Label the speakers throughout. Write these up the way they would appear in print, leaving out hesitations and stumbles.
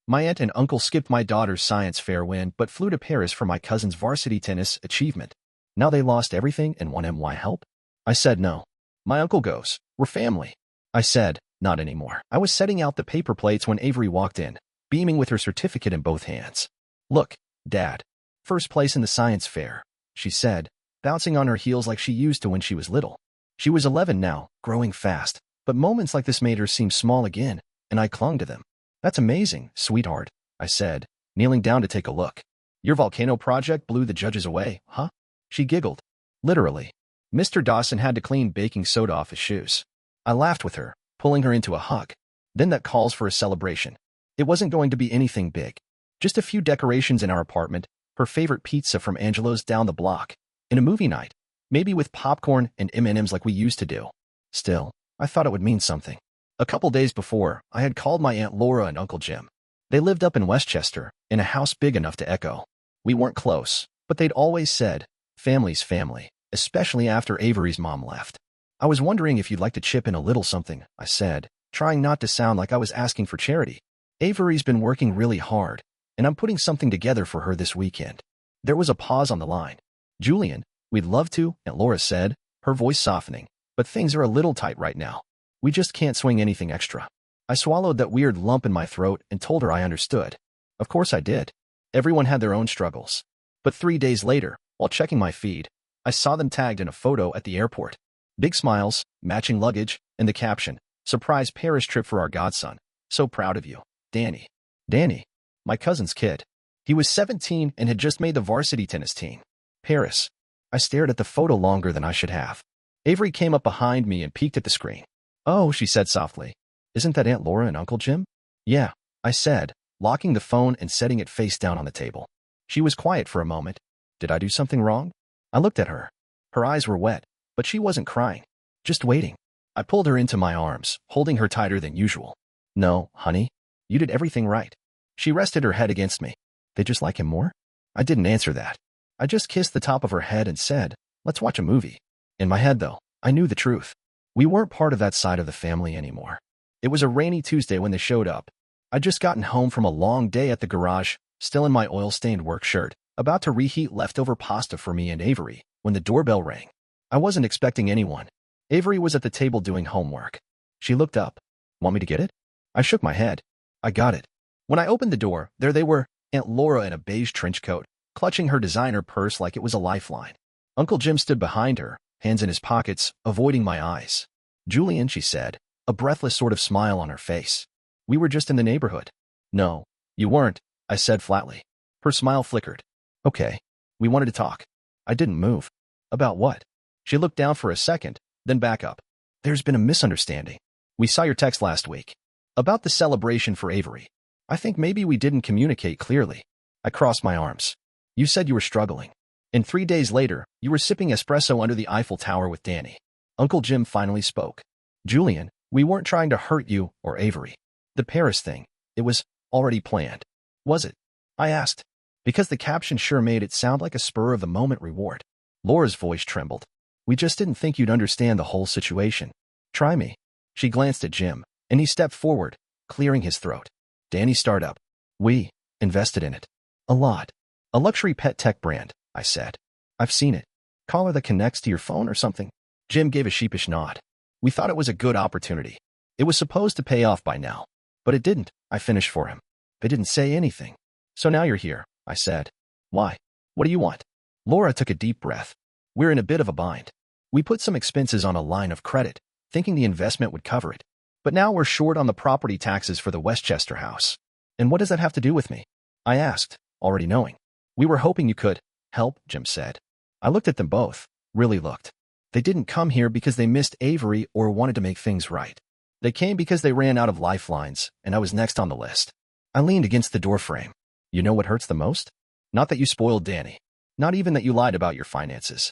Speaker 1: My aunt and uncle skipped my daughter's science fair win but flew to Paris for my cousin's varsity tennis achievement. Now they lost everything and want my help? I said no. My uncle goes, "We're family." I said, "Not anymore." I was setting out the paper plates when Avery walked in, beaming with her certificate in both hands. "Look, Dad. First place in the science fair," she said, bouncing on her heels like she used to when she was little. She was 11 now, growing fast, but moments like this made her seem small again, and I clung to them. "That's amazing, sweetheart," I said, kneeling down to take a look. "Your volcano project blew the judges away, huh?" She giggled. "Literally. Mr. Dawson had to clean baking soda off his shoes." I laughed with her, pulling her into a hug. "Then that calls for a celebration." It wasn't going to be anything big. Just a few decorations in our apartment, her favorite pizza from Angelo's down the block, and a movie night, maybe with popcorn and M&Ms like we used to do. Still, I thought it would mean something. A couple days before, I had called my Aunt Laura and Uncle Jim. They lived up in Westchester, in a house big enough to echo. We weren't close, but they'd always said, "Family's family," especially after Avery's mom left. "I was wondering if you'd like to chip in a little something," I said, trying not to sound like I was asking for charity. "Avery's been working really hard, and I'm putting something together for her this weekend." There was a pause on the line. "Julian, we'd love to," Aunt Laura said, her voice softening, "but things are a little tight right now. We just can't swing anything extra." I swallowed that weird lump in my throat and told her I understood. Of course I did. Everyone had their own struggles. But 3 days later, while checking my feed, I saw them tagged in a photo at the airport. Big smiles, matching luggage, and the caption, "Surprise Paris trip for our godson. So proud of you, Danny." Danny, my cousin's kid. He was 17 and had just made the varsity tennis team. Paris. I stared at the photo longer than I should have. Avery came up behind me and peeked at the screen. "Oh," she said softly. "Isn't that Aunt Laura and Uncle Jim?" "Yeah," I said, locking the phone and setting it face down on the table. She was quiet for a moment. Did I do something wrong? I looked at her. Her eyes were wet, but she wasn't crying. Just waiting. I pulled her into my arms, holding her tighter than usual. "No, honey. You did everything right." She rested her head against me. "They just like him more?" I didn't answer that. I just kissed the top of her head and said, "Let's watch a movie." In my head, though, I knew the truth. We weren't part of that side of the family anymore. It was a rainy Tuesday when they showed up. I'd just gotten home from a long day at the garage, still in my oil-stained work shirt, about to reheat leftover pasta for me and Avery, when the doorbell rang. I wasn't expecting anyone. Avery was at the table doing homework. She looked up. "Want me to get it?" I shook my head. "I got it." When I opened the door, there they were, Aunt Laura in a beige trench coat, clutching her designer purse like it was a lifeline. Uncle Jim stood behind her, hands in his pockets, avoiding my eyes. "Julian," she said, a breathless sort of smile on her face. "We were just in the neighborhood." "No, you weren't," I said flatly. Her smile flickered. "Okay. We wanted to talk." I didn't move. "About what?" She looked down for a second, then back up. "There's been a misunderstanding. We saw your text last week. About the celebration for Avery. I think maybe we didn't communicate clearly." I crossed my arms. "You said you were struggling. And 3 days later, you were sipping espresso under the Eiffel Tower with Danny." Uncle Jim finally spoke. "Julian, we weren't trying to hurt you or Avery. The Paris thing, it was already planned." "Was it?" I asked, because the caption sure made it sound like a spur-of-the-moment reward. Laura's voice trembled. "We just didn't think you'd understand the whole situation. Try me." She glanced at Jim, and he stepped forward, clearing his throat. "Danny's startup. We invested in it. A lot. A luxury pet tech brand," I said. "I've seen it. Collar that connects to your phone or something." Jim gave a sheepish nod. "We thought it was a good opportunity. It was supposed to pay off by now. But it didn't," I finished for him. "They didn't say anything. So now you're here," I said. "Why? What do you want?" Laura took a deep breath. "We're in a bit of a bind. We put some expenses on a line of credit, thinking the investment would cover it. But now we're short on the property taxes for the Westchester house." "And what does that have to do with me?" I asked, already knowing. "We were hoping you could help," Jim said. I looked at them both, really looked. They didn't come here because they missed Avery or wanted to make things right. They came because they ran out of lifelines, and I was next on the list. I leaned against the doorframe. "You know what hurts the most? Not that you spoiled Danny. Not even that you lied about your finances.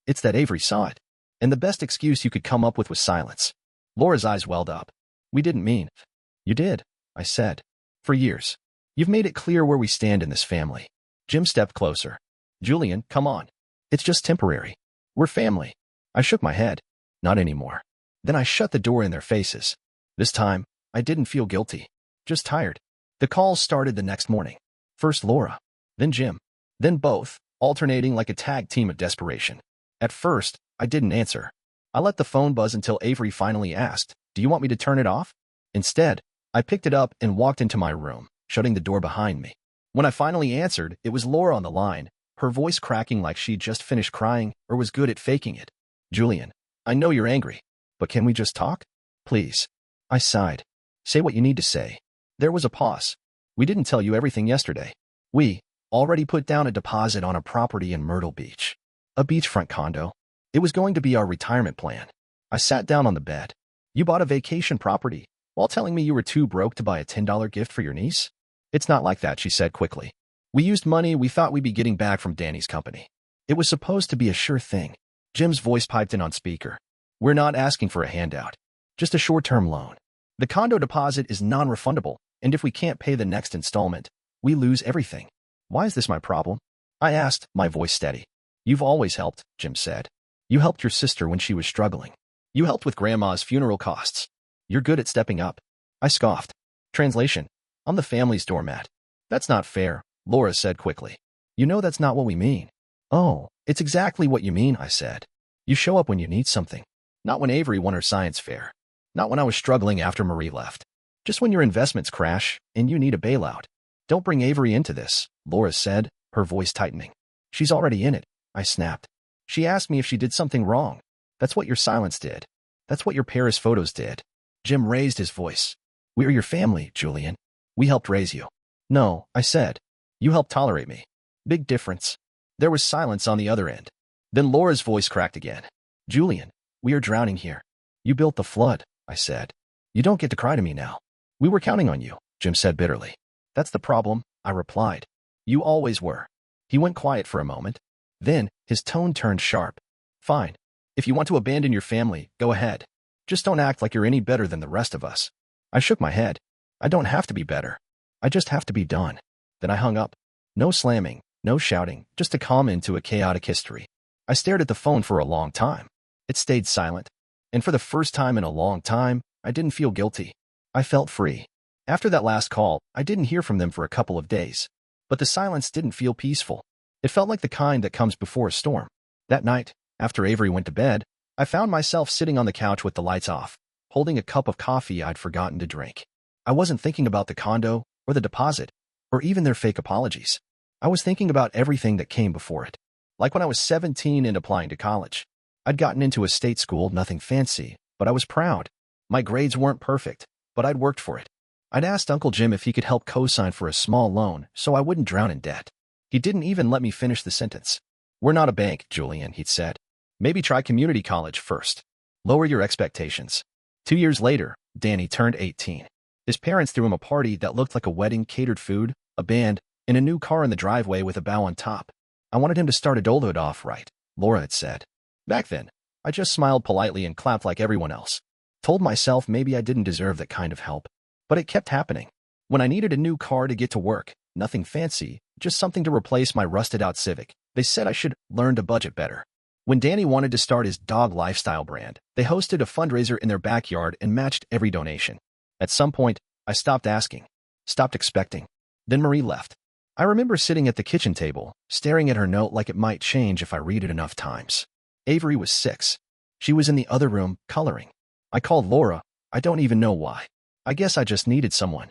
Speaker 1: It's that Avery saw it. And the best excuse you could come up with was silence." Laura's eyes welled up. "We didn't mean it." "You did," I said. "For years. You've made it clear where we stand in this family." Jim stepped closer. "Julian, come on. It's just temporary. We're family." I shook my head. "Not anymore." Then I shut the door in their faces. This time, I didn't feel guilty. Just tired. The calls started the next morning. First Laura, then Jim, then both, alternating like a tag team of desperation. At first, I didn't answer. I let the phone buzz until Avery finally asked, "Do you want me to turn it off?" Instead, I picked it up and walked into my room, shutting the door behind me. When I finally answered, it was Laura on the line, her voice cracking like she'd just finished crying or was good at faking it. "Julian, I know you're angry, but can we just talk? Please." I sighed. "Say what you need to say." There was a pause. "We didn't tell you everything yesterday. We already put down a deposit on a property in Myrtle Beach. A beachfront condo. It was going to be our retirement plan." I sat down on the bed. "You bought a vacation property while telling me you were too broke to buy a $10 gift for your niece?" "It's not like that," she said quickly. "We used money we thought we'd be getting back from Danny's company. It was supposed to be a sure thing." Jim's voice piped in on speaker. "We're not asking for a handout. Just a short-term loan. The condo deposit is non-refundable, and if we can't pay the next installment, we lose everything." "Why is this my problem?" I asked, my voice steady. "You've always helped," Jim said. "You helped your sister when she was struggling. You helped with Grandma's funeral costs. You're good at stepping up." I scoffed. Translation: "I'm the family's doormat." "That's not fair," Laura said quickly. "You know that's not what we mean." "Oh, it's exactly what you mean," I said. "You show up when you need something. Not when Avery won her science fair. Not when I was struggling after Marie left. Just when your investments crash and you need a bailout. Don't bring Avery into this," Laura said, her voice tightening. "She's already in it," I snapped. "She asked me if she did something wrong. That's what your silence did. That's what your Paris photos did." Jim raised his voice. "We are your family, Julian. We helped raise you." "No," I said. "You helped tolerate me." "Big difference." There was silence on the other end. Then Laura's voice cracked again. "Julian, we are drowning here. You built the flood," I said. "You don't get to cry to me now." "We were counting on you," Jim said bitterly. "That's the problem," I replied. "You always were." He went quiet for a moment. Then, his tone turned sharp. "Fine. If you want to abandon your family, go ahead. Just don't act like you're any better than the rest of us." I shook my head. "I don't have to be better. I just have to be done." Then I hung up. No slamming, no shouting, just a comment to a chaotic history. I stared at the phone for a long time. It stayed silent. And for the first time in a long time, I didn't feel guilty. I felt free. After that last call, I didn't hear from them for a couple of days. But the silence didn't feel peaceful. It felt like the kind that comes before a storm. That night, after Avery went to bed, I found myself sitting on the couch with the lights off, holding a cup of coffee I'd forgotten to drink. I wasn't thinking about the condo, or the deposit, or even their fake apologies. I was thinking about everything that came before it. Like when I was 17 and applying to college. I'd gotten into a state school, nothing fancy, but I was proud. My grades weren't perfect, but I'd worked for it. I'd asked Uncle Jim if he could help co-sign for a small loan so I wouldn't drown in debt. He didn't even let me finish the sentence. "We're not a bank, Julian," he'd said. "Maybe try community college first. Lower your expectations." 2 years later, Danny turned 18. His parents threw him a party that looked like a wedding, catered food, a band, and a new car in the driveway with a bow on top. "I wanted him to start adulthood off right," Laura had said. Back then, I just smiled politely and clapped like everyone else. Told myself maybe I didn't deserve that kind of help. But it kept happening. When I needed a new car to get to work, nothing fancy, just something to replace my rusted-out Civic, they said I should learn to budget better. When Danny wanted to start his dog lifestyle brand, they hosted a fundraiser in their backyard and matched every donation. At some point, I stopped asking, stopped expecting. Then Marie left. I remember sitting at the kitchen table, staring at her note like it might change if I read it enough times. Avery was 6. She was in the other room, coloring. I called Laura. I don't even know why. I guess I just needed someone.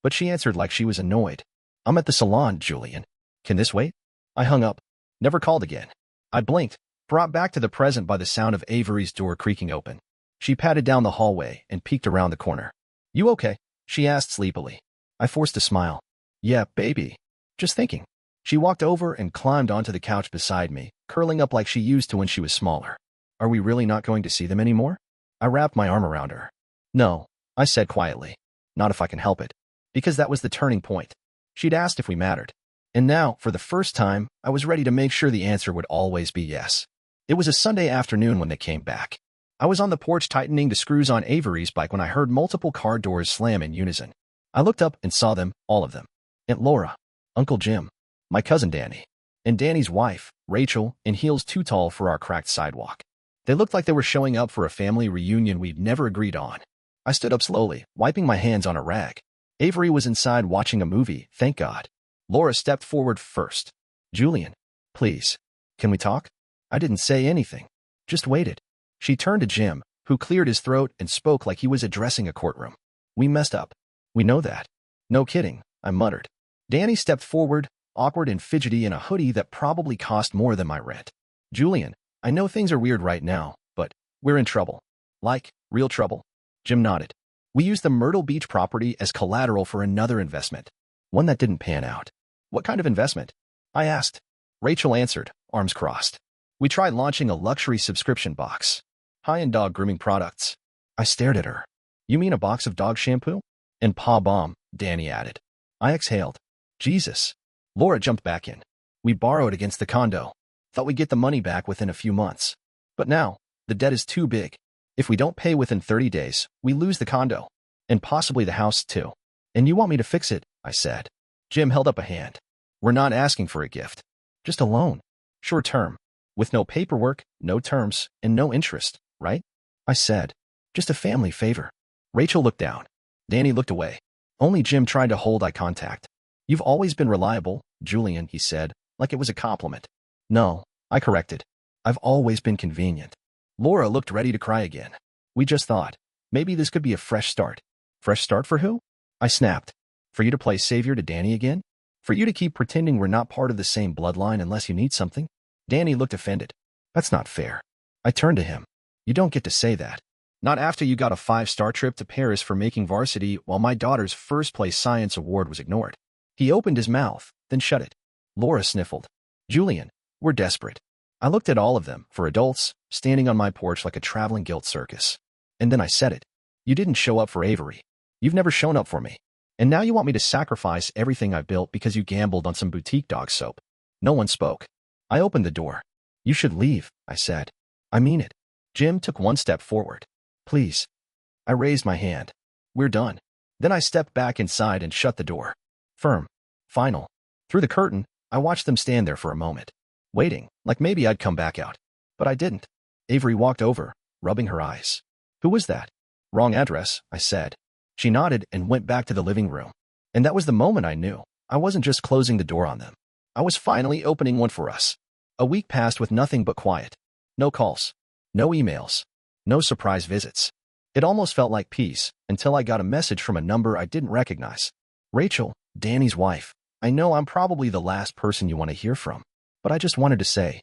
Speaker 1: But she answered like she was annoyed. "I'm at the salon, Julian. Can this wait?" I hung up. Never called again. I blinked, brought back to the present by the sound of Avery's door creaking open. She patted down the hallway and peeked around the corner. "You okay?" she asked sleepily. I forced a smile. "Yeah, baby. Just thinking." She walked over and climbed onto the couch beside me, curling up like she used to when she was smaller. "Are we really not going to see them anymore?" I wrapped my arm around her. "No," I said quietly. "Not if I can help it." Because that was the turning point. She'd asked if we mattered. And now, for the first time, I was ready to make sure the answer would always be yes. It was a Sunday afternoon when they came back. I was on the porch tightening the screws on Avery's bike when I heard multiple car doors slam in unison. I looked up and saw them, all of them. Aunt Laura, Uncle Jim, my cousin Danny, and Danny's wife, Rachel, in heels too tall for our cracked sidewalk. They looked like they were showing up for a family reunion we'd never agreed on. I stood up slowly, wiping my hands on a rag. Avery was inside watching a movie, thank God. Laura stepped forward first. Julian, please. Can we talk? I didn't say anything. Just waited. She turned to Jim, who cleared his throat and spoke like he was addressing a courtroom. We messed up. We know that. No kidding, I muttered. Danny stepped forward, awkward and fidgety in a hoodie that probably cost more than my rent. Julian, I know things are weird right now, but we're in trouble. Like, real trouble. Jim nodded. We used the Myrtle Beach property as collateral for another investment. One that didn't pan out. What kind of investment? I asked. Rachel answered, arms crossed. We tried launching a luxury subscription box. High-end dog grooming products. I stared at her. You mean a box of dog shampoo? And paw balm, Danny added. I exhaled. Jesus. Laura jumped back in. We borrowed against the condo. Thought we'd get the money back within a few months. But now, the debt is too big. If we don't pay within 30 days, we lose the condo. And possibly the house, too. And you want me to fix it, I said. Jim held up a hand. We're not asking for a gift. Just a loan. Short term. With no paperwork, no terms, and no interest, right? I said. Just a family favor. Rachel looked down. Danny looked away. Only Jim tried to hold eye contact. You've always been reliable, Julian, he said, like it was a compliment. No, I corrected. I've always been convenient. Laura looked ready to cry again. We just thought, maybe this could be a fresh start. Fresh start for who? I snapped. For you to play savior to Danny again? For you to keep pretending we're not part of the same bloodline unless you need something? Danny looked offended. That's not fair. I turned to him. You don't get to say that. Not after you got a 5-star trip to Paris for making varsity while my daughter's first-place science award was ignored. He opened his mouth, then shut it. Laura sniffled. Julian, we're desperate. I looked at all of them, for adults, standing on my porch like a traveling guilt circus. And then I said it. You didn't show up for Avery. You've never shown up for me. And now you want me to sacrifice everything I've built because you gambled on some boutique dog soap. No one spoke. I opened the door. You should leave, I said. I mean it. Jim took one step forward. Please. I raised my hand. We're done. Then I stepped back inside and shut the door. Firm. Final. Through the curtain, I watched them stand there for a moment, waiting, like maybe I'd come back out. But I didn't. Avery walked over, rubbing her eyes. Who was that? Wrong address, I said. She nodded and went back to the living room. And that was the moment I knew. I wasn't just closing the door on them. I was finally opening one for us. A week passed with nothing but quiet. No calls. No emails. No surprise visits. It almost felt like peace, until I got a message from a number I didn't recognize. Rachel, Danny's wife. I know I'm probably the last person you want to hear from, but I just wanted to say,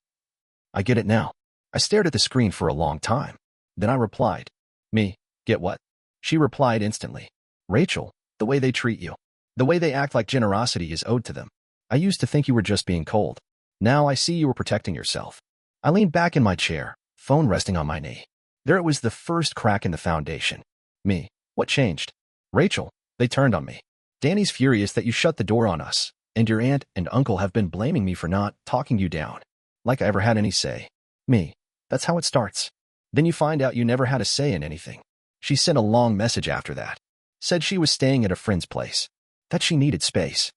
Speaker 1: I get it now. I stared at the screen for a long time. Then I replied, Me, get what? She replied instantly, Rachel, the way they treat you. The way they act like generosity is owed to them. I used to think you were just being cold. Now I see you were protecting yourself. I leaned back in my chair, phone resting on my knee. There it was, the first crack in the foundation. Me, what changed? Rachel, they turned on me. Danny's furious that you shut the door on us, and your aunt and uncle have been blaming me for not talking you down. Like I ever had any say. Me, that's how it starts. Then you find out you never had a say in anything. She sent a long message after that. Said she was staying at a friend's place. That she needed space.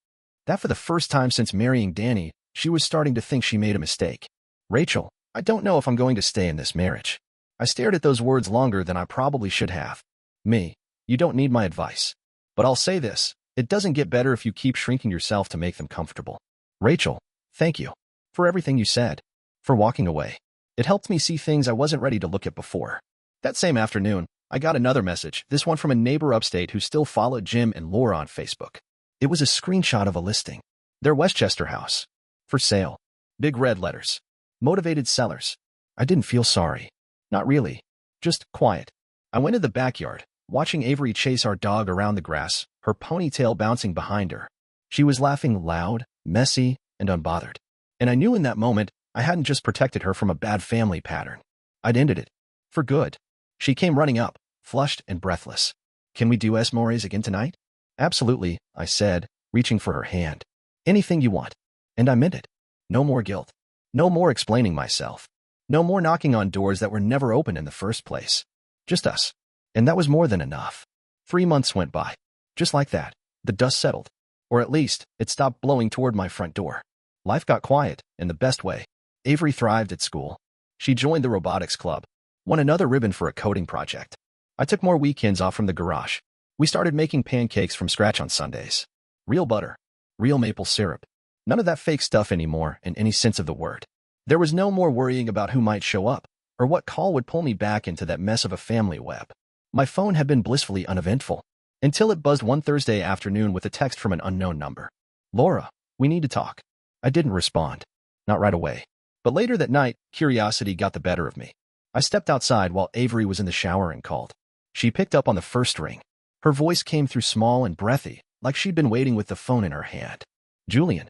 Speaker 1: That for the first time since marrying Danny, she was starting to think she made a mistake. Rachel, I don't know if I'm going to stay in this marriage. I stared at those words longer than I probably should have. Me, you don't need my advice. But I'll say this, it doesn't get better if you keep shrinking yourself to make them comfortable. Rachel, thank you. For everything you said. For walking away. It helped me see things I wasn't ready to look at before. That same afternoon, I got another message, this one from a neighbor upstate who still followed Jim and Laura on Facebook. It was a screenshot of a listing. Their Westchester house. For sale. Big red letters. Motivated sellers. I didn't feel sorry. Not really. Just quiet. I went to the backyard, watching Avery chase our dog around the grass, her ponytail bouncing behind her. She was laughing loud, messy, and unbothered. And I knew in that moment, I hadn't just protected her from a bad family pattern. I'd ended it. For good. She came running up, flushed and breathless. Can we do Esmores again tonight? Absolutely, I said, reaching for her hand. Anything you want. And I meant it. No more guilt. No more explaining myself. No more knocking on doors that were never open in the first place. Just us. And that was more than enough. 3 months went by. Just like that, the dust settled. Or at least, it stopped blowing toward my front door. Life got quiet, in the best way. Avery thrived at school. She joined the robotics club. Won another ribbon for a coding project. I took more weekends off from the garage. We started making pancakes from scratch on Sundays. Real butter. Real maple syrup. None of that fake stuff anymore in any sense of the word. There was no more worrying about who might show up, or what call would pull me back into that mess of a family web. My phone had been blissfully uneventful, until it buzzed one Thursday afternoon with a text from an unknown number. "Laura, we need to talk." I didn't respond. Not right away. But later that night, curiosity got the better of me. I stepped outside while Avery was in the shower and called. She picked up on the first ring. Her voice came through small and breathy, like she'd been waiting with the phone in her hand. "Julian."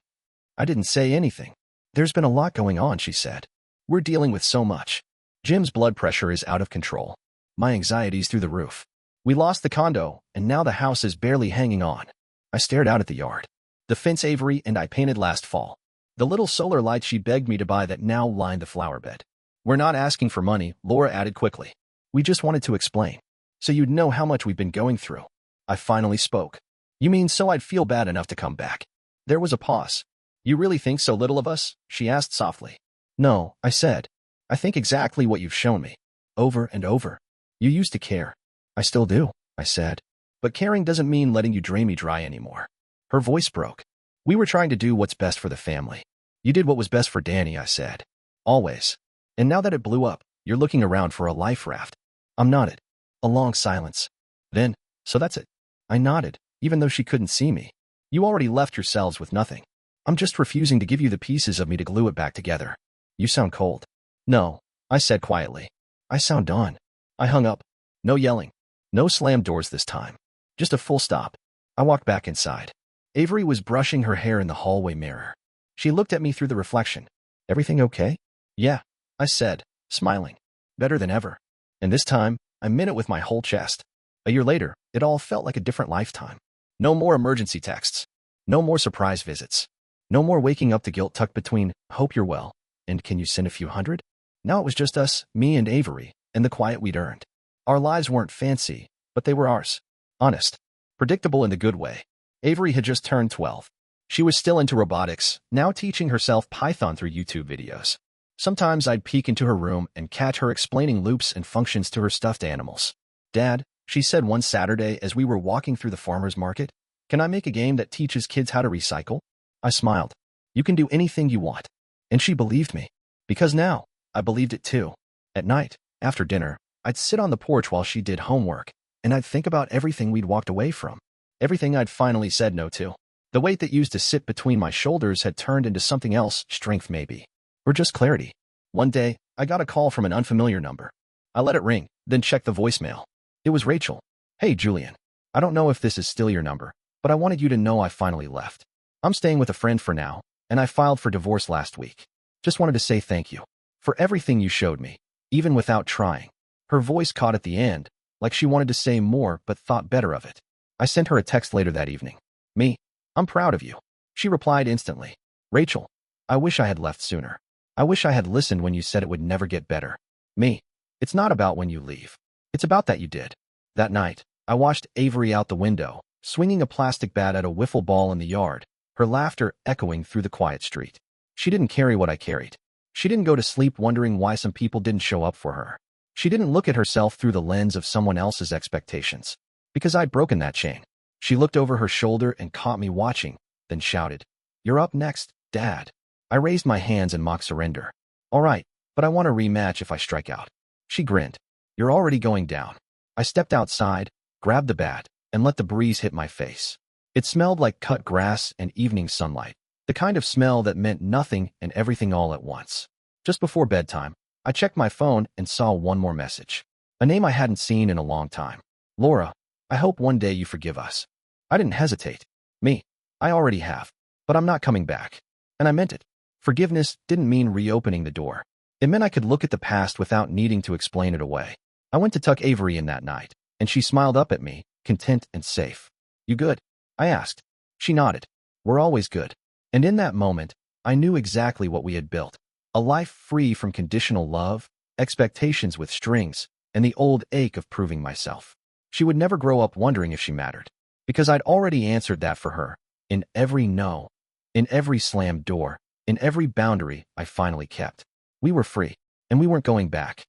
Speaker 1: I didn't say anything. "There's been a lot going on," she said. "We're dealing with so much. Jim's blood pressure is out of control. My anxiety's through the roof. We lost the condo, and now the house is barely hanging on." I stared out at the yard. The fence Avery and I painted last fall. The little solar lights she begged me to buy that now lined the flower bed. "We're not asking for money," Laura added quickly. "We just wanted to explain, so you'd know how much we've been going through." I finally spoke. "You mean so I'd feel bad enough to come back?" There was a pause. "You really think so little of us?" she asked softly. "No," I said. "I think exactly what you've shown me. Over and over. You used to care." "I still do," I said. "But caring doesn't mean letting you drain me dry anymore." Her voice broke. "We were trying to do what's best for the family. You did what was best for Danny," I said. "Always. And now that it blew up, you're looking around for a life raft." I nodded. A long silence. Then, "So that's it." I nodded, even though she couldn't see me. "You already left yourselves with nothing. I'm just refusing to give you the pieces of me to glue it back together." "You sound cold." "No," I said quietly. "I sound done." I hung up. No yelling. No slammed doors this time. Just a full stop. I walked back inside. Avery was brushing her hair in the hallway mirror. She looked at me through the reflection. "Everything okay?" "Yeah," I said, smiling. "Better than ever." And this time, I meant it with my whole chest. A year later, it all felt like a different lifetime. No more emergency texts. No more surprise visits. No more waking up to guilt tucked between, "Hope you're well," and "Can you send a few hundred?" Now it was just us, me and Avery, and the quiet we'd earned. Our lives weren't fancy, but they were ours. Honest. Predictable in the good way. Avery had just turned 12. She was still into robotics, now teaching herself Python through YouTube videos. Sometimes I'd peek into her room and catch her explaining loops and functions to her stuffed animals. "Dad," she said one Saturday as we were walking through the farmer's market, "can I make a game that teaches kids how to recycle?" I smiled. "You can do anything you want." And she believed me. Because now, I believed it too. At night, after dinner, I'd sit on the porch while she did homework, and I'd think about everything we'd walked away from. Everything I'd finally said no to. The weight that used to sit between my shoulders had turned into something else, strength maybe. Or just clarity. One day, I got a call from an unfamiliar number. I let it ring, then checked the voicemail. It was Rachel. "Hey, Julian. I don't know if this is still your number, but I wanted you to know I finally left. I'm staying with a friend for now, and I filed for divorce last week. Just wanted to say thank you for everything you showed me, even without trying." Her voice caught at the end, like she wanted to say more but thought better of it. I sent her a text later that evening. "Me, I'm proud of you." She replied instantly. "Rachel, I wish I had left sooner. I wish I had listened when you said it would never get better." Me, "It's not about when you leave. It's about that you did." That night, I watched Avery out the window, swinging a plastic bat at a wiffle ball in the yard, her laughter echoing through the quiet street. She didn't carry what I carried. She didn't go to sleep wondering why some people didn't show up for her. She didn't look at herself through the lens of someone else's expectations. Because I'd broken that chain. She looked over her shoulder and caught me watching, then shouted, "You're up next, Dad." I raised my hands in mock surrender. "All right, but I want a rematch if I strike out." She grinned. "You're already going down." I stepped outside, grabbed the bat, and let the breeze hit my face. It smelled like cut grass and evening sunlight, the kind of smell that meant nothing and everything all at once. Just before bedtime, I checked my phone and saw one more message. A name I hadn't seen in a long time. "Laura, I hope one day you forgive us." I didn't hesitate. Me, "I already have, but I'm not coming back." And I meant it. Forgiveness didn't mean reopening the door. It meant I could look at the past without needing to explain it away. I went to tuck Avery in that night, and she smiled up at me, content and safe. "You good?" I asked. She nodded. "We're always good." And in that moment, I knew exactly what we had built. A life free from conditional love, expectations with strings, and the old ache of proving myself. She would never grow up wondering if she mattered, because I'd already answered that for her, in every no, in every slammed door, in every boundary I finally kept. We were free, and we weren't going back.